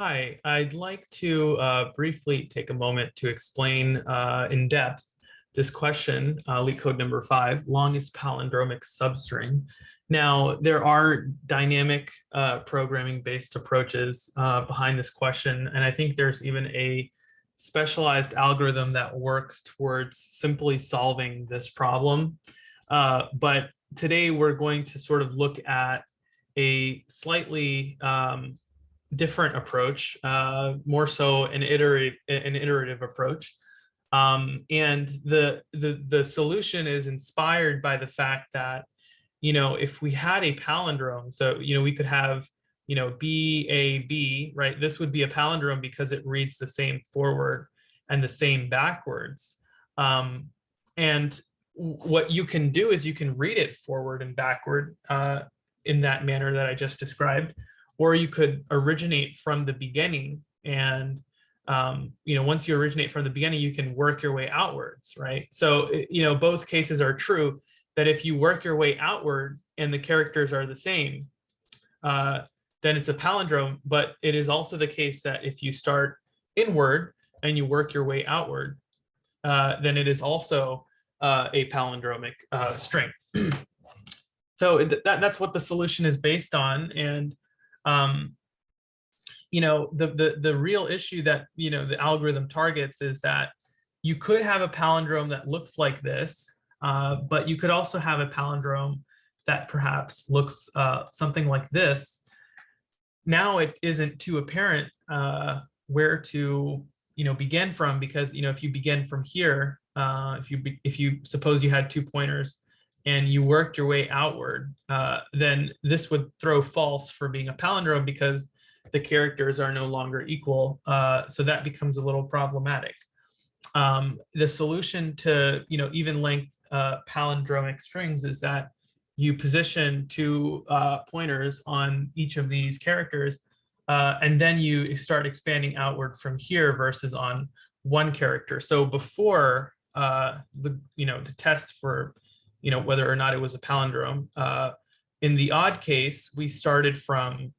Hi, I'd like to briefly take a moment to explain in depth this question, leak code number 5, longest palindromic substring. Now, there are dynamic programming-based approaches behind this question, and I think there's even a specialized algorithm that works towards simply solving this problem. But today we're going to sort of look at a slightly different approach, more so an iterative approach. And the solution is inspired by the fact that, if we had a palindrome, so, we could have, BAB, right? This would be a palindrome because it reads the same forward and the same backwards. And what you can do is you can read it forward and backward in that manner that I just described. Or you could originate from the beginning, and once you originate from the beginning, you can work your way outwards, right? So both cases are true. That if you work your way outward and the characters are the same, then it's a palindrome. But it is also the case that if you start inward and you work your way outward, then it is also a palindromic string. So that's what the solution is based on. And the real issue that the algorithm targets is that you could have a palindrome that looks like this, but you could also have a palindrome that perhaps looks something like this. Now it isn't too apparent where to begin from, because if you begin from here, if you suppose you had 2 pointers and you worked your way outward, then this would throw false for being a palindrome because the characters are no longer equal. So that becomes a little problematic. The solution to even length palindromic strings is that you position 2 pointers on each of these characters, and then you start expanding outward from here versus on one character. So before to test for whether or not it was a palindrome, in the odd case, we started from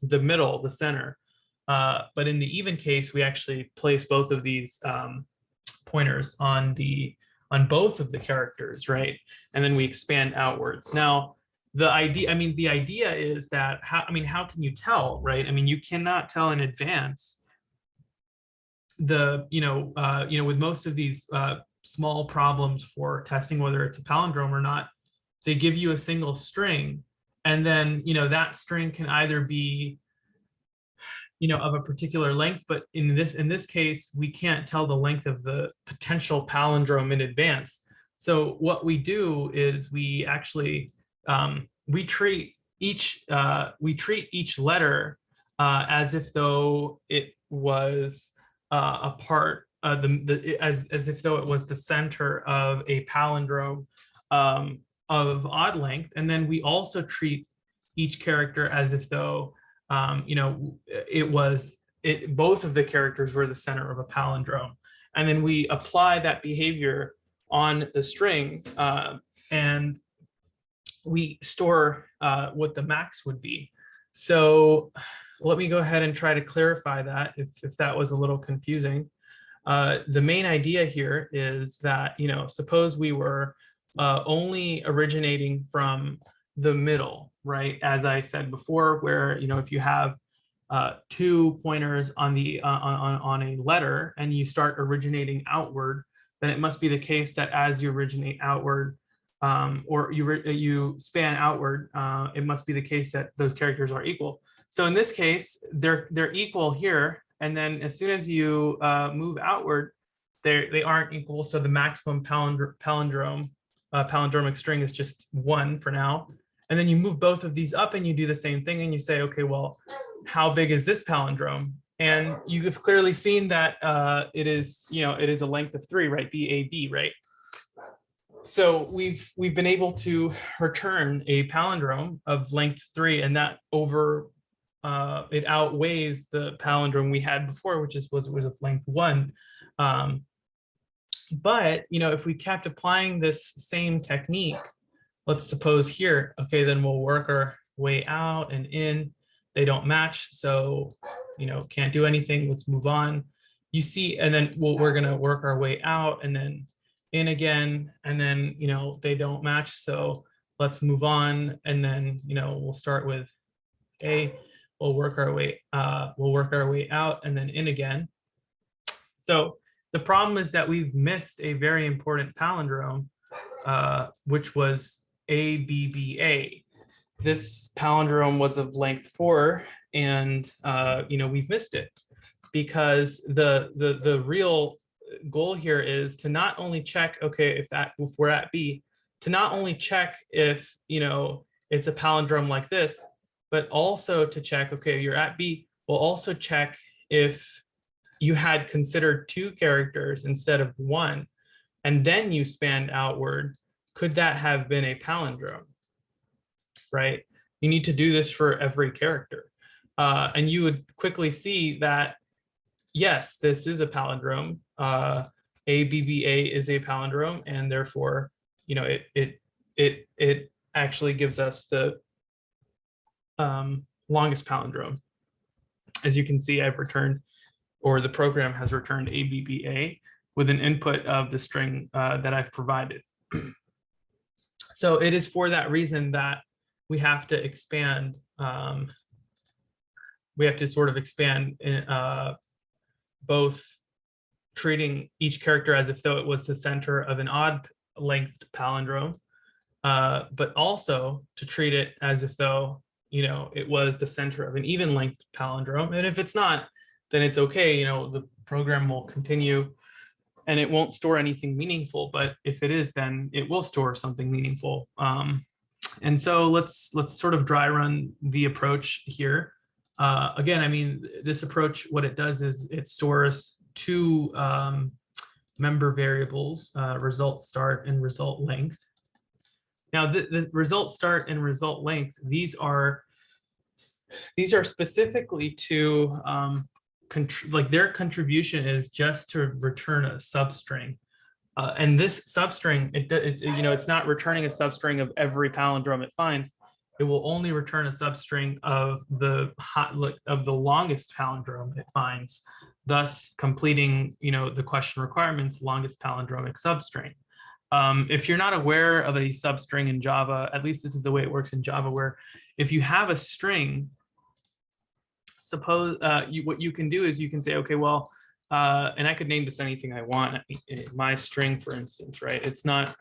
the middle, the center. But in the even case, we actually place both of these pointers on both of the characters, right? And then we expand outwards. Now, the idea is that how can you tell, right? You cannot tell in advance with most of these small problems for testing whether it's a palindrome or not. They give you a single string, and then that string can either be of a particular length, but in this case we can't tell the length of the potential palindrome in advance. So what we do is we actually we treat each letter as if though it was a part as if though it was the center of a palindrome of odd length, and then we also treat each character as if though both of the characters were the center of a palindrome, and then we apply that behavior on the string, and we store what the max would be. So let me go ahead and try to clarify that if that was a little confusing. The main idea here is that, suppose we were only originating from the middle, right? As I said before, where, if you have 2 pointers on a letter and you start originating outward, then it must be the case that as you originate outward, or you span outward, it must be the case that those characters are equal. So in this case, they're equal here, and then as soon as you move outward, they aren't equal. So the maximum palindromic string is just 1 for now. And then you move both of these up and you do the same thing, and you say, okay, well, how big is this palindrome? And you've clearly seen that it is a length of 3, right? BAB, right? So we've been able to return a palindrome of length 3, and that it outweighs the palindrome we had before, which was of length 1. But if we kept applying this same technique, let's suppose here, okay, then we'll work our way out and in. They don't match, so can't do anything. Let's move on. You see, and then we're going to work our way out and then in again, and then, they don't match. So let's move on. And then, we'll start with A, we'll work our way out and then in again. So the problem is that we've missed a very important palindrome, which was ABBA. This palindrome was of length 4, and we've missed it because the real goal here is to not only check, okay, if we're at B, to not only check if it's a palindrome like this, but also to check, okay, you're at B, we'll also check if you had considered 2 characters instead of 1, and then you spanned outward, could that have been a palindrome, right? You need to do this for every character. And you would quickly see that, yes, this is a palindrome. ABBA is a palindrome, and therefore, it actually gives us the longest palindrome. As you can see, I've returned, or the program has returned ABBA with an input of the string that I've provided. So it is for that reason that we have to expand. We have to sort of expand both treating each character as if though it was the center of an odd length palindrome, but also to treat it as if though it was the center of an even length palindrome. And if it's not, then it's okay. The program will continue and it won't store anything meaningful. But if it is, then it will store something meaningful. And so let's sort of dry run the approach here. Again, I mean, this approach, what it does is it stores 2 member variables, result start and result length. Now, the result start and result length, these are specifically to like their contribution is just to return a substring. And this substring, it's not returning a substring of every palindrome it finds. It will only return a substring of the longest palindrome it finds, thus completing the question requirements longest palindromic substring. If you're not aware of a substring in Java, at least this is the way it works in Java, where if you have a string, suppose what you can do is you can say, okay, well, and I could name this anything I want, my string, for instance, right? It's not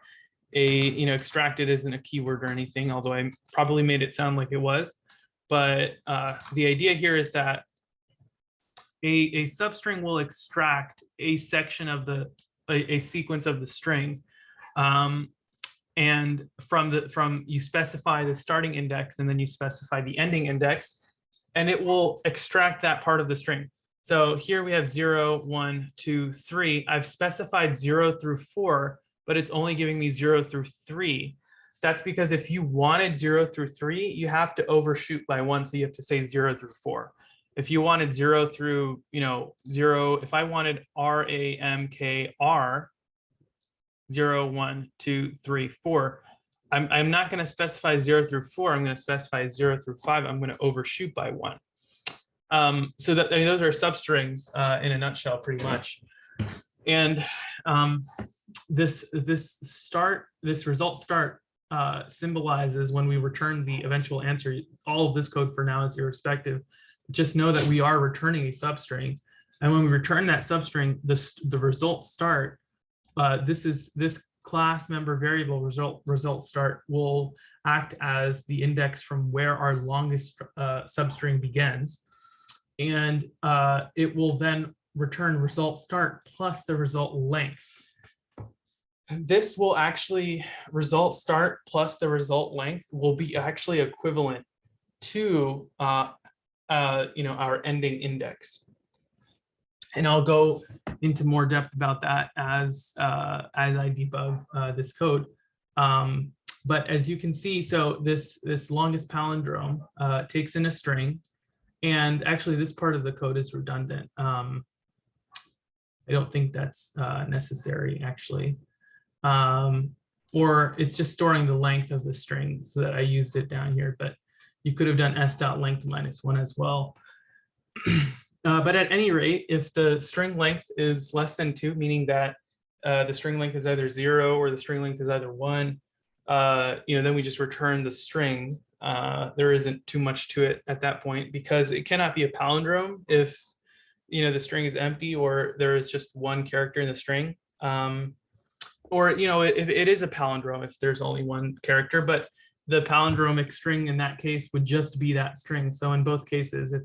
extracted isn't a keyword or anything, although I probably made it sound like it was. But the idea here is that a substring will extract a section of a sequence of the string, and from you specify the starting index and then you specify the ending index, and it will extract that part of the string. So here we have 0, 1, 2, 3. I've specified 0 through 4, but it's only giving me 0 through 3. That's because if you wanted 0 through 3, you have to overshoot by 1. So you have to say 0 through 4. If you wanted 0 through, 0, if I wanted RAMKR, 0, 1, 2, 3, 4, I'm not going to specify 0 through 4. I'm going to specify 0 through 5. I'm going to overshoot by 1. So that those are substrings in a nutshell, pretty much. And this result start symbolizes when we return the eventual answer. All of this code for now is irrespective. Just know that we are returning a substring, and when we return that substring, the result start, this class member variable result start will act as the index from where our longest substring begins, and it will then return result start plus the result length. This will actually, result start plus the result length will be actually equivalent to our ending index. And I'll go into more depth about that as I debug this code. But as you can see, so this longest palindrome takes in a string, and actually this part of the code is redundant. I don't think that's necessary, actually. Or it's just storing the length of the string so that I used it down here, but you could have done s.length -1 as well. But at any rate, if the string length is less than 2, meaning that the string length is either 0 or the string length is either 1, then we just return the string. There isn't too much to it at that point because it cannot be a palindrome if the string is empty or there is just one character in the string. Or if it is a palindrome if there's only one character, but the palindromic string in that case would just be that string. So in both cases, if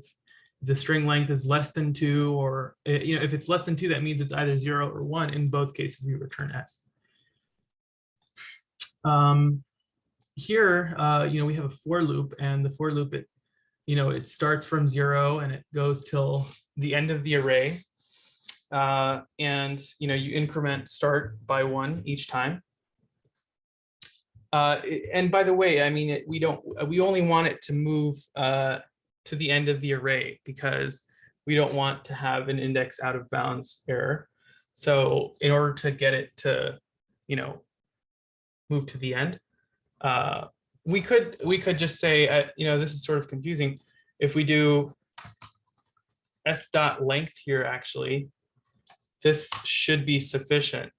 the string length is less than 2, or if it's less than 2, that means it's either 0 or 1. In both cases, we return S. Here, we have a for loop, and the for loop, it starts from 0 and it goes till the end of the array. And you increment start by 1 each time. And by the way, I mean, we only want it to move to the end of the array because we don't want to have an index out of bounds error. So in order to get it to, move to the end, we could just say, this is sort of confusing. If we do s dot length here, actually, this should be sufficient.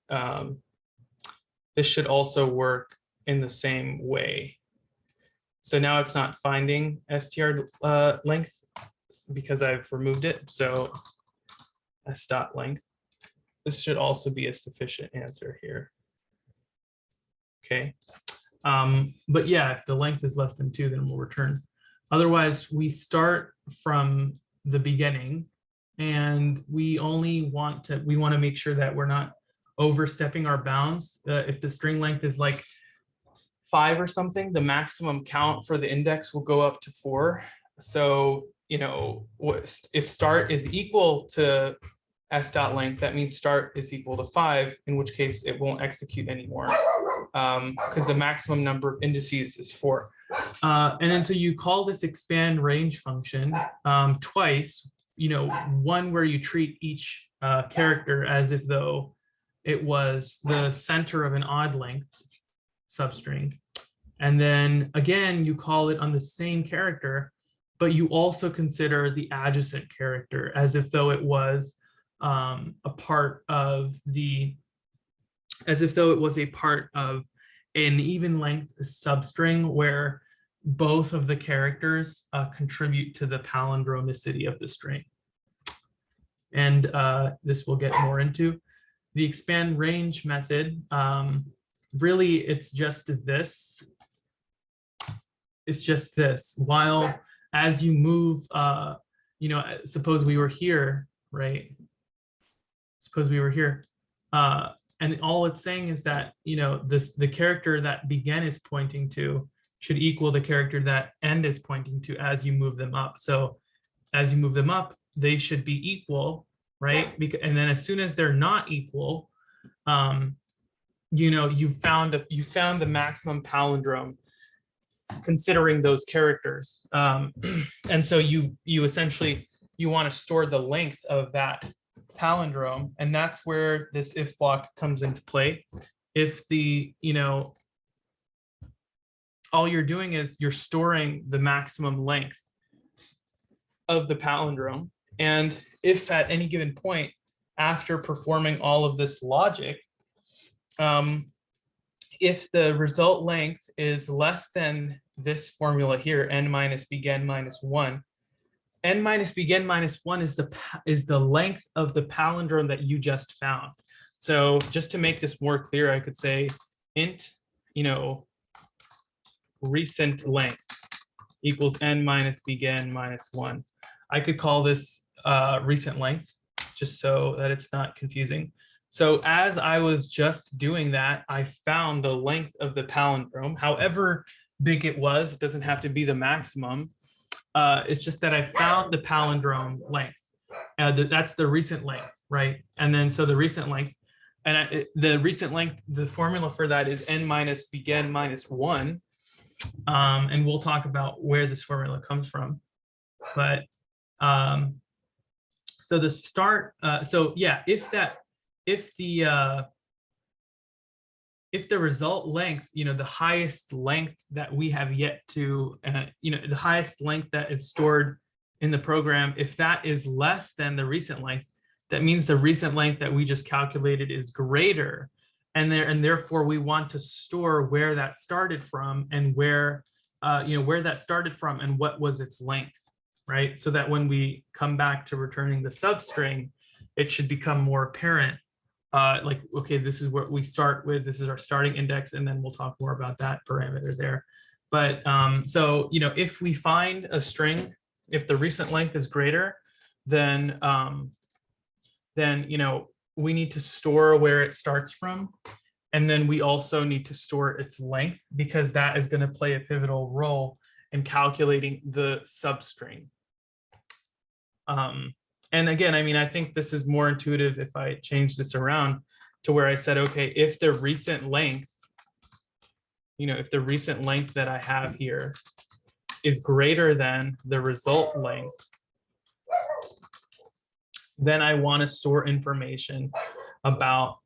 This should also work in the same way. So now it's not finding str length because I've removed it. So s dot length. This should also be a sufficient answer here. Okay. But yeah, if the length is less than 2, then we'll return. Otherwise, we start from the beginning, and we want to make sure that we're not overstepping our bounds. If the string length is like 5 or something, the maximum count for the index will go up to 4. So, if start is equal to s dot length, that means start is equal to 5, in which case it won't execute anymore because the maximum number of indices is 4. And then so you call this expand range function twice, one where you treat each character as if though it was the center of an odd length substring. And then again, you call it on the same character, but you also consider the adjacent character as if though it was a part of an even length substring where both of the characters contribute to the palindromicity of the string. And this we'll get more into. The expand range method, really it's just this. It's just this. While as you move, suppose we were here, right? Suppose we were here. And all it's saying is that, the character that begin is pointing to should equal the character that end is pointing to as you move them up. So as you move them up, they should be equal, right? And then as soon as they're not equal, you found the maximum palindrome considering those characters. And so you essentially, you want to store the length of that palindrome, and that's where this if block comes into play. If all you're doing is you're storing the maximum length of the palindrome, and if at any given point after performing all of this logic, if the result length is less than this formula here, n minus begin minus 1, n minus begin minus 1 is the length of the palindrome that you just found. So just to make this more clear, I could say int, recent length equals n minus begin minus 1. I could call this recent length just so that it's not confusing. So as I was just doing that, I found the length of the palindrome, however big it was. It doesn't have to be the maximum. It's just that I found the palindrome length. That's the recent length, right? And then so the recent length, the formula for that is n minus begin minus 1. And we'll talk about where this formula comes from. But so the start, so yeah, if the result length, the highest length that we have yet to, the highest length that is stored in the program, if that is less than the recent length, that means the recent length that we just calculated is greater. And therefore we want to store where that started from and where that started from and what was its length, right? So that when we come back to returning the substring, it should become more apparent. Like, okay, this is what we start with. This is our starting index, and then we'll talk more about that parameter there. But so, if we find a string, if the recent length is greater, then we need to store where it starts from. And then we also need to store its length, because that is going to play a pivotal role in calculating the substring. And again, I mean, I think this is more intuitive if I change this around to where I said, okay, if the recent length, if the recent length that I have here is greater than the result length, then I want to store information about,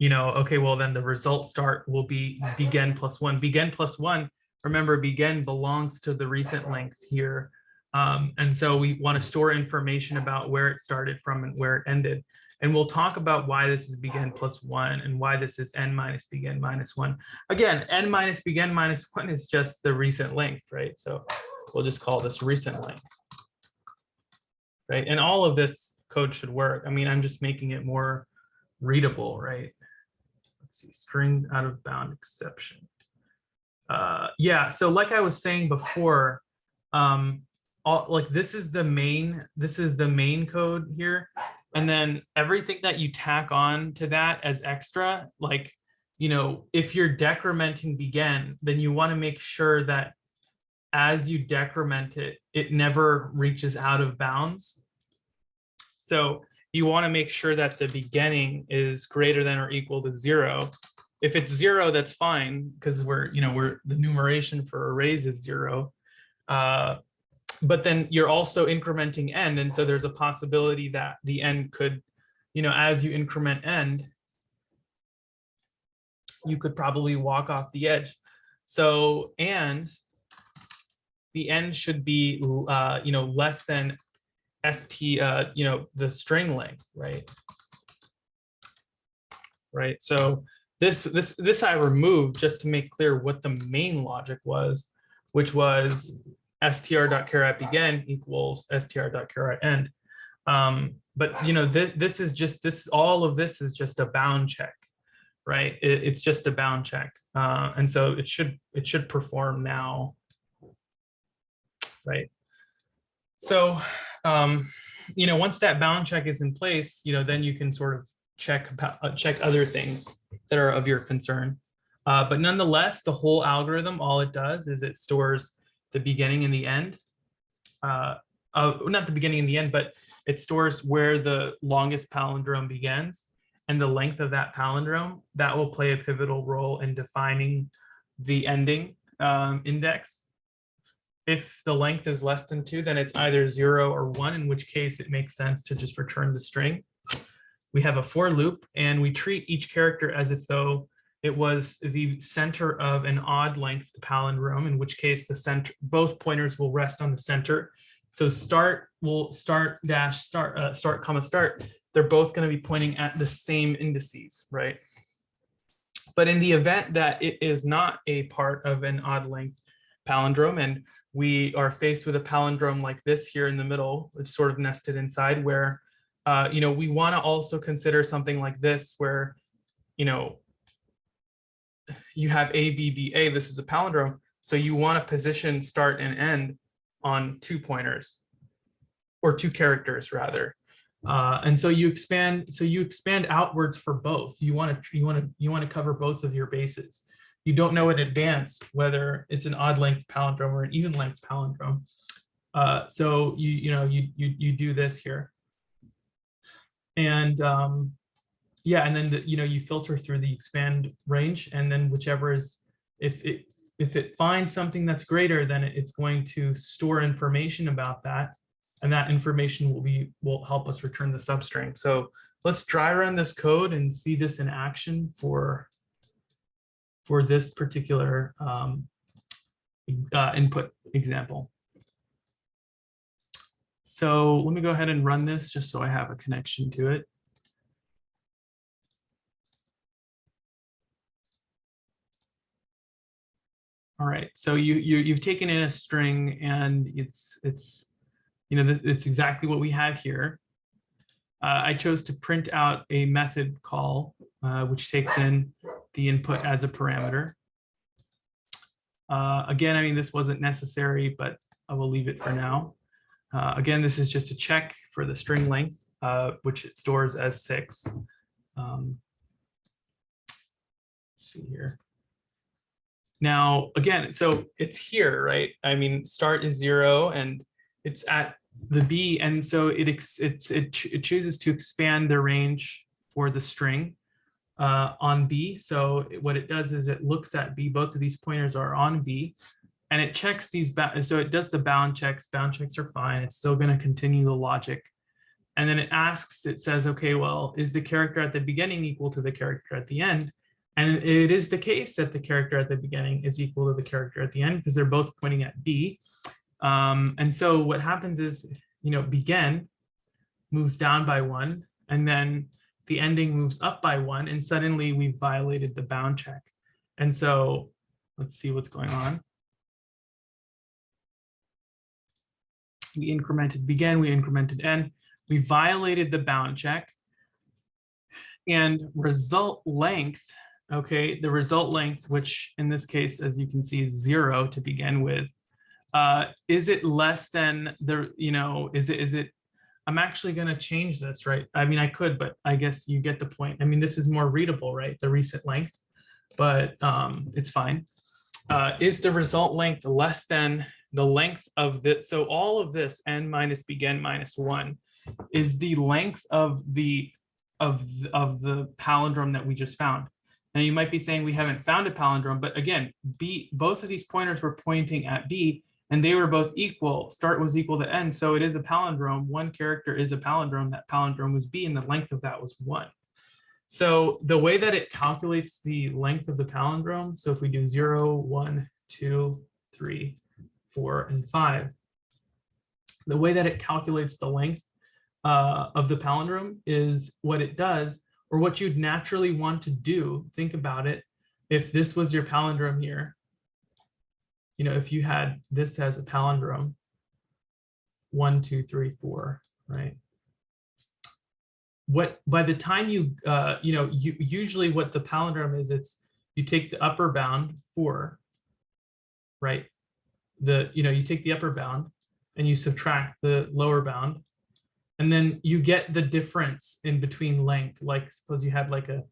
okay, well, then the result start will be begin plus one. Begin plus one, remember, begin belongs to the recent length here. And so we want to store information about where it started from and where it ended. And we'll talk about why this is begin plus one and why this is n minus begin minus one. Again, n minus begin minus one is just the recent length, right? So we'll just call this recent length, right? And all of this code should work. I mean, I'm just making it more readable, right? Let's see, string out of bound exception. Yeah, so like I was saying before, like this is the main code here, and then everything that you tack on to that as extra, like, if you're decrementing begin, then you want to make sure that as you decrement it, it never reaches out of bounds. So you want to make sure that the beginning is greater than or equal to 0. If it's 0, that's fine, because the numeration for arrays is 0. But then you're also incrementing end, and so there's a possibility that the end could, as you increment end, you could probably walk off the edge. So, and the end should be, less than st, the string length, right? Right. So this I removed just to make clear what the main logic was, which was str.char at begin equals str.char at end. But all of this is just a bound check, right? It's just a bound check, and so it should perform now, right? So once that bound check is in place, then you can sort of check other things that are of your concern. But nonetheless, the whole algorithm, all it does is it stores the beginning and the end. Not the beginning and the end, but it stores where the longest palindrome begins, and the length of that palindrome, that will play a pivotal role in defining the ending index. If the length is less than 2, then it's either 0 or 1, in which case it makes sense to just return the string. We have a for loop, and we treat each character as if though it was the center of an odd length palindrome, in which case the center, both pointers will rest on the center. So start dash start, start comma start, they're both going to be pointing at the same indices, right? But in the event that it is not a part of an odd length palindrome, and we are faced with a palindrome like this here in the middle, which is sort of nested inside, where we want to also consider something like this, where you have A, B, B, A. This is a palindrome, so you want to position start and end on 2 pointers, or 2 characters rather. And so you expand outwards for both. You want to cover both of your bases. You don't know in advance whether it's an odd length palindrome or an even length palindrome. So you do this here, and yeah, and then you filter through the expand range, and then whichever is, if it finds something that's greater, then it's going to store information about that, and that information will help us return the substring. So let's dry run this code and see this in action for this particular input example. So let me go ahead and run this just so I have a connection to it. All right, so you've taken in a string, and it's it's exactly what we have here. I chose to print out a method call, which takes in the input as a parameter. Again, I mean, this wasn't necessary, but I will leave it for now. Again, this is just a check for the string length, which it stores as 6. Let's see here. Now, again, so it's here, right? I mean, start is 0 and it's at the B. And so it chooses to expand the range for the string on B. So what it does is it looks at B. Both of these pointers are on B, and it checks these. So it does the bound checks. Bound checks are fine. It's still going to continue the logic. And then it asks, it says, okay, well, is the character at the beginning equal to the character at the end? And it is the case that the character at the beginning is equal to the character at the end, because they're both pointing at B. And so what happens is, begin moves down by 1, and then the ending moves up by 1, and suddenly we've violated the bound check. And so let's see what's going on. We incremented begin, we incremented end, we violated the bound check, and result length. Okay, the result length, which in this case, as you can see, is 0 to begin with. Is it less than the, is it, I'm actually going to change this, right? I mean, I could, but I guess you get the point. I mean, this is more readable, right? The recent length, but it's fine. Is the result length less than the length of this? So all of this, n minus begin minus 1, is the length of the palindrome that we just found. Now you might be saying we haven't found a palindrome, but again, both of these pointers were pointing at B, and they were both equal. Start was equal to end, so it is a palindrome. One character is a palindrome. That palindrome was B, and the length of that was 1. So the way that it calculates the length of the palindrome, so if we do 0, 1, 2, 3, 4, and 5, the way that it calculates the length of the palindrome is what it does, or what you'd naturally want to do. Think about it. If this was your palindrome here, if you had this as a palindrome, 1, 2, 3, 4, right? By the time usually what the palindrome is, you take the upper bound 4, right? You take the upper bound and you subtract the lower bound, and then you get the difference in between length. Like suppose you had like a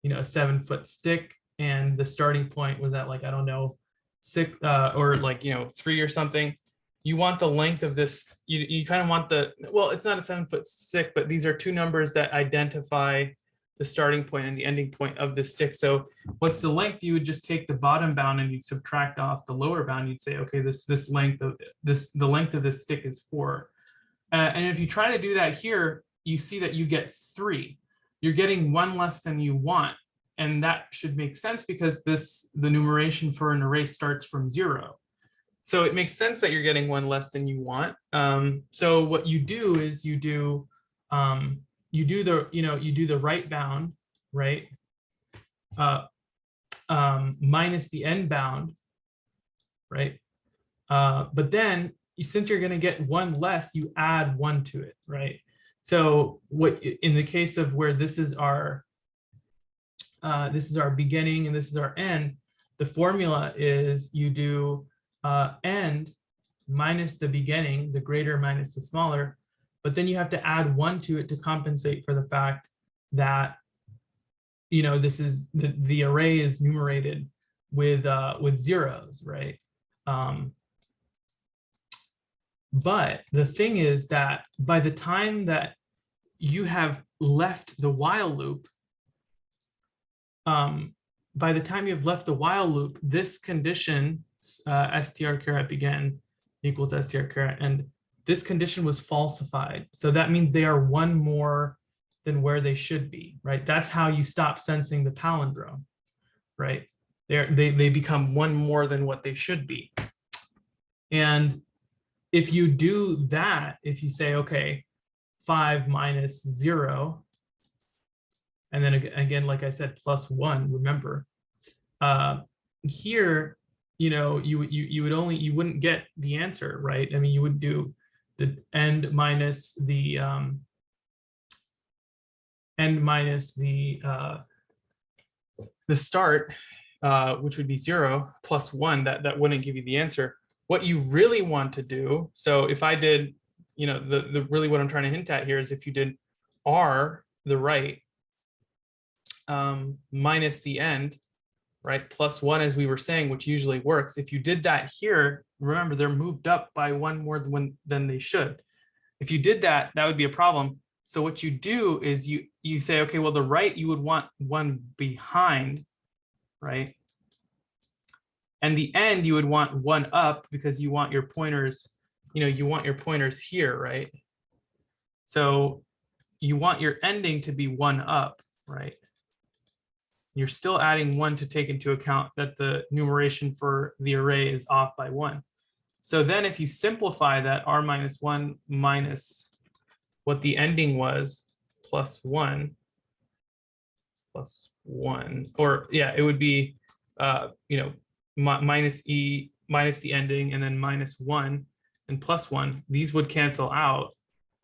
7-foot stick, and the starting point was at like, I don't know, 6 or like 3 or something. You want the length of this. You kind of want well, it's not a 7-foot stick, but these are two numbers that identify the starting point and the ending point of the stick. So what's the length? You would just take the bottom bound and you'd subtract off the lower bound. You'd say, okay, the length of this stick is 4. And if you try to do that here, you see that you get 3. You're getting 1 less than you want. And that should make sense because the numeration for an array starts from 0. So it makes sense that you're getting 1 less than you want. So what you do is you do the right bound, right? Minus the end bound, right? But then since you're going to get 1 less, you add 1 to it, right? So what in the case of where this is our beginning and this is our end, the formula is you do end minus the beginning, the greater minus the smaller, but then you have to add 1 to it to compensate for the fact that this is the array is numerated with zeros, right? But the thing is that by the time that you have left the while loop, this condition, str begin equal to str end, this condition was falsified. So that means they are 1 more than where they should be, right? That's how you stop sensing the palindrome, right? They become 1 more than what they should be. And if you do that, if you say, okay, 5 minus 0, and then again, like I said, plus 1, remember, here, you know, you wouldn't get the answer, right? I mean, you would do the end minus the start, which would be 0 plus 1. That wouldn't give you the answer. What you really want to do, so if I did, you know, the really what I'm trying to hint at here is if you did r the right minus the end, right, plus 1, as we were saying, which usually works. If you did that here, remember they're moved up by 1 more than they should. If you did that, that would be a problem. So what you do is you say, okay, well, the right, you would want 1 behind, right? And the end, you would want 1 up, because you want your pointers, you know, you want your pointers here, right? So you want your ending to be 1 up, right? You're still adding 1 to take into account that the numeration for the array is off by 1. So then if you simplify that, r minus 1 minus what the ending was, plus 1, or yeah, it would be, you know, minus e minus the ending, and then minus 1 and plus 1. These would cancel out,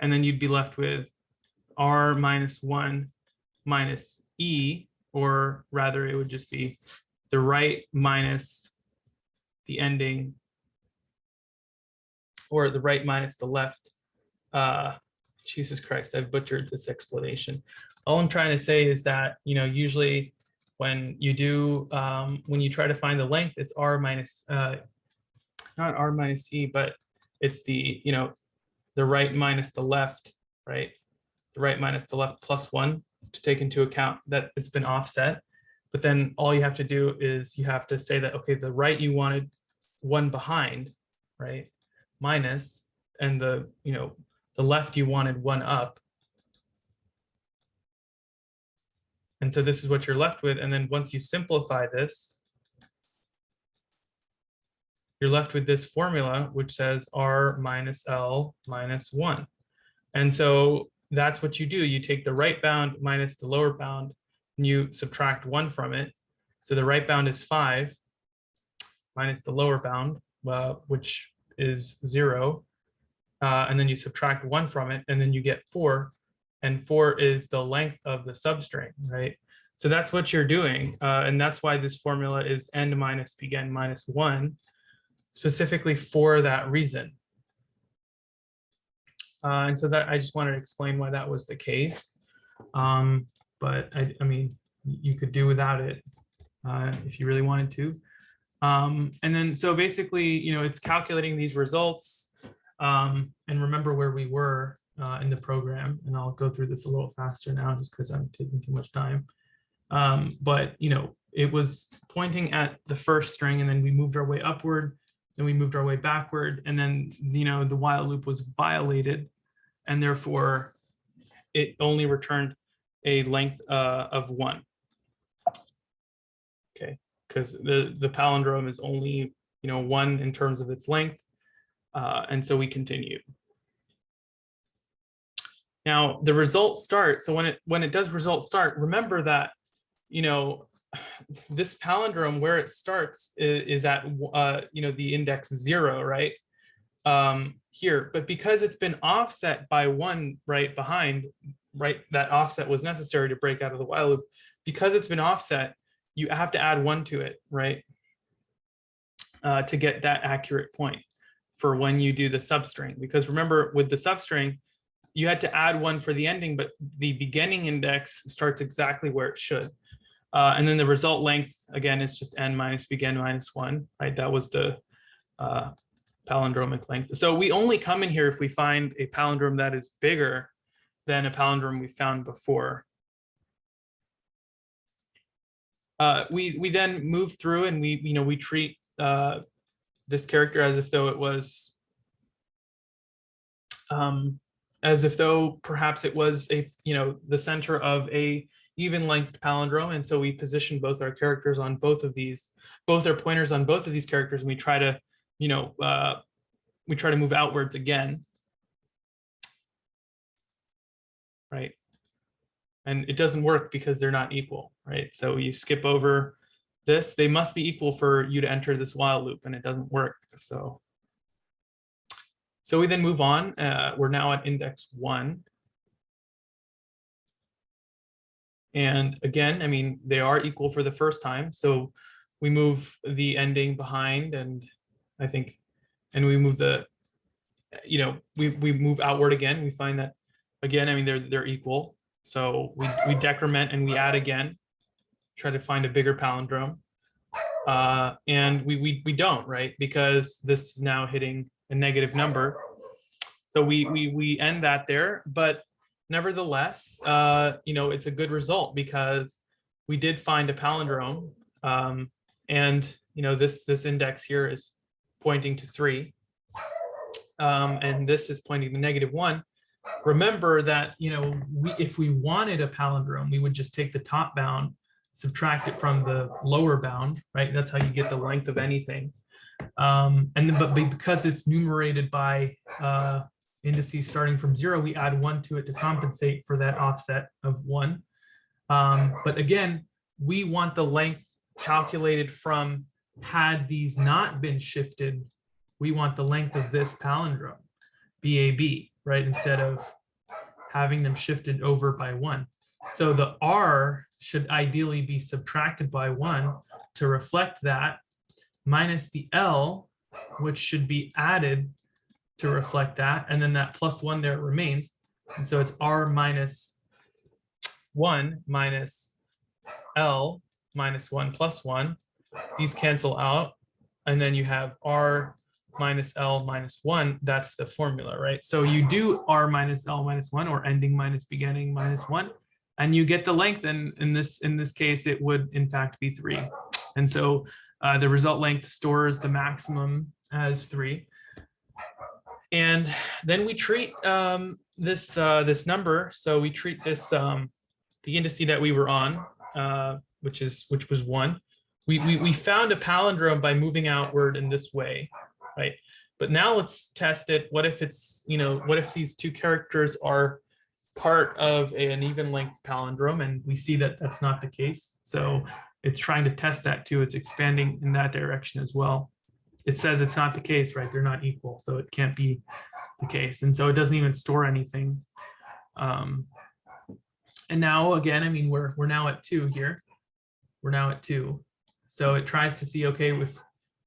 and then you'd be left with r minus 1 minus e, or rather it would just be the right minus the ending, or the right minus the left. Jesus Christ, I've butchered this explanation. All I'm trying to say is that, you know, usually when you do, when you try to find the length, it's r minus, not r minus e, but it's the, you know, the right minus the left, right? The right minus the left plus 1 to take into account that it's been offset. But then all you have to do is you have to say that, okay, the right you wanted 1 behind, right? Minus, and the, you know, the left you wanted 1 up. And so this is what you're left with. And then once you simplify this, you're left with this formula, which says r minus l minus 1. And so that's what you do. You take the right bound minus the lower bound, and you subtract 1 from it. So the right bound is 5 minus the lower bound, which is 0. And then you subtract 1 from it, and then you get 4. And 4 is the length of the substring, right? So that's what you're doing. And that's why this formula is end minus begin minus 1, specifically for that reason. And so that I just wanted to explain why that was the case. But I mean, you could do without it if you really wanted to. And then so basically, you know, it's calculating these results. And remember where we were in the program, and I'll go through this a little faster now just because I'm taking too much time. But, you know, it was pointing at the first string, and then we moved our way upward, then we moved our way backward, and then, you know, the while loop was violated, and therefore it only returned a length of 1. Okay, because the palindrome is only, you know, 1 in terms of its length. And so we continue. Now the result start. So when it does result start, remember that, you know, this palindrome where it starts is at you know, the index 0, right? Here, but because it's been offset by 1 right behind, right, that offset was necessary to break out of the while loop. Because it's been offset, you have to add 1 to it, right? To get that accurate point for when you do the substring. Because remember, with the substring, you had to add 1 for the ending, but the beginning index starts exactly where it should. And then the result length, again, is just n minus begin minus 1, right? That was the palindromic length. So we only come in here if we find a palindrome that is bigger than a palindrome we found before. We then move through, and we treat this character as if though it was, as if though perhaps it was a, you know, the center of a even length palindrome. And so we position both our characters on both of these, both our pointers on both of these characters, and we try to, you know, we try to move outwards again, right? And it doesn't work because they're not equal, right? So you skip over this, they must be equal for you to enter this while loop, and it doesn't work. So we then move on. We're now at index 1. And again, I mean, they are equal for the first time. So we move the ending behind, and I think, and we move the, you know, we move outward again. We find that, again, I mean, they're equal. So we decrement and we add again, try to find a bigger palindrome. And we don't, right? Because this is now hitting a negative number. So we end that there, but nevertheless, you know, it's a good result because we did find a palindrome. And, you know, this index here is pointing to 3. And this is pointing to -1. Remember that, you know, if we wanted a palindrome, we would just take the top bound, subtract it from the lower bound, right? That's how you get the length of anything. And then, but because it's numerated by indices starting from 0, we add 1 to it to compensate for that offset of 1. But again, we want the length calculated from, had these not been shifted, we want the length of this palindrome, BAB, right? Instead of having them shifted over by 1. So the R should ideally be subtracted by 1 to reflect that, minus the L, which should be added to reflect that. And then that +1 there remains. And so it's R minus 1 minus L minus 1 plus 1. These cancel out. And then you have R minus L minus 1. That's the formula, right? So you do R minus L minus 1, or ending minus beginning minus 1, and you get the length. And in this case, it would in fact be 3. And so the result length stores the maximum as 3. And then we treat this number. So we treat this the indice that we were on, which was 1. We found a palindrome by moving outward in this way, right? But now let's test it. What if it's, you know, what if these two characters are part of an even length palindrome, and we see that that's not the case. So it's trying to test that too. It's expanding in that direction as well. It says it's not the case, right? They're not equal, so it can't be the case. And so it doesn't even store anything. And now again, I mean, we're now at 2 here. We're now at 2. So it tries to see, okay,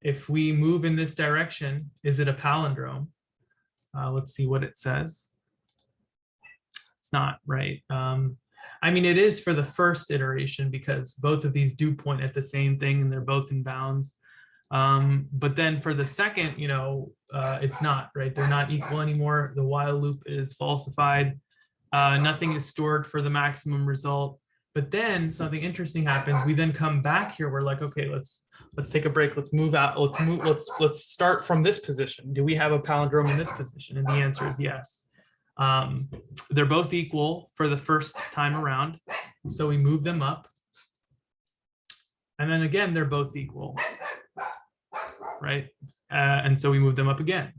if we move in this direction, is it a palindrome? Let's see what it says. It's not, right? I mean, it is for the first iteration because both of these do point at the same thing and they're both in bounds. But then for the second, you know, it's not, right? They're not equal anymore. The while loop is falsified. Nothing is stored for the maximum result. But then something interesting happens. We then come back here. We're like, okay, let's take a break. Let's move out. Let's start from this position. Do we have a palindrome in this position? And the answer is yes. They're both equal for the first time around. So we move them up. And then again, they're both equal, right? And so we move them up again,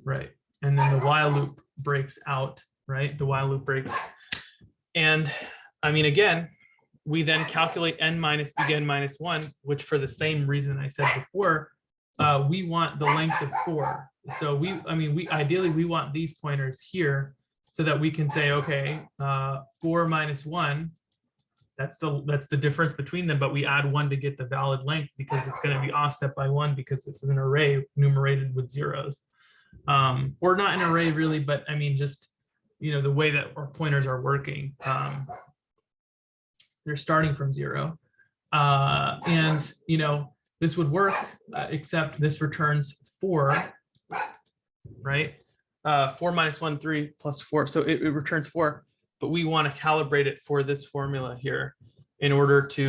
right? And then the while loop breaks out, right? The while loop breaks. And I mean, again, we then calculate n minus begin minus 1, which for the same reason I said before, we want the length of 4. So we ideally we want these pointers here so that we can say, okay, 4 minus 1, that's the difference between them, but we add 1 to get the valid length because it's going to be offset by 1 because this is an array numerated with zeros. Or not an array really, but I mean, just, you know, the way that our pointers are working. They're starting from 0. And, you know, this would work, except this returns 4, right? 4 minus 1, 3 plus 4. So it returns 4, but we want to calibrate it for this formula here in order to,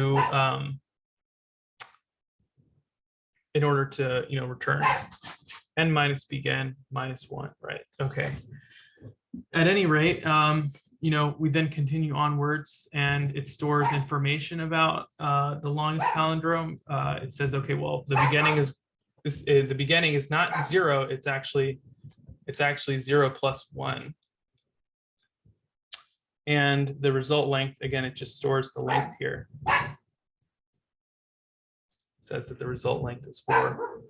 you know, return n minus begin minus 1, right? Okay. At any rate, you know, we then continue onwards and it stores information about the longest palindrome. It says, okay, well, the beginning is the beginning is not 0, it's actually 0 plus 1. And the result length, again, it just stores the length here. It says that the result length is 4.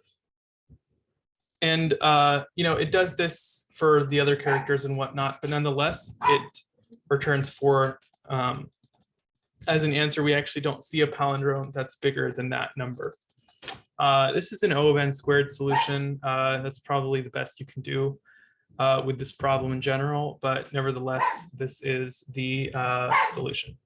And it does this for the other characters and whatnot, but nonetheless, it returns 4 as an answer. We actually don't see a palindrome that's bigger than that number. This is an O of n squared solution. That's probably the best you can do with this problem in general, but nevertheless, this is the solution.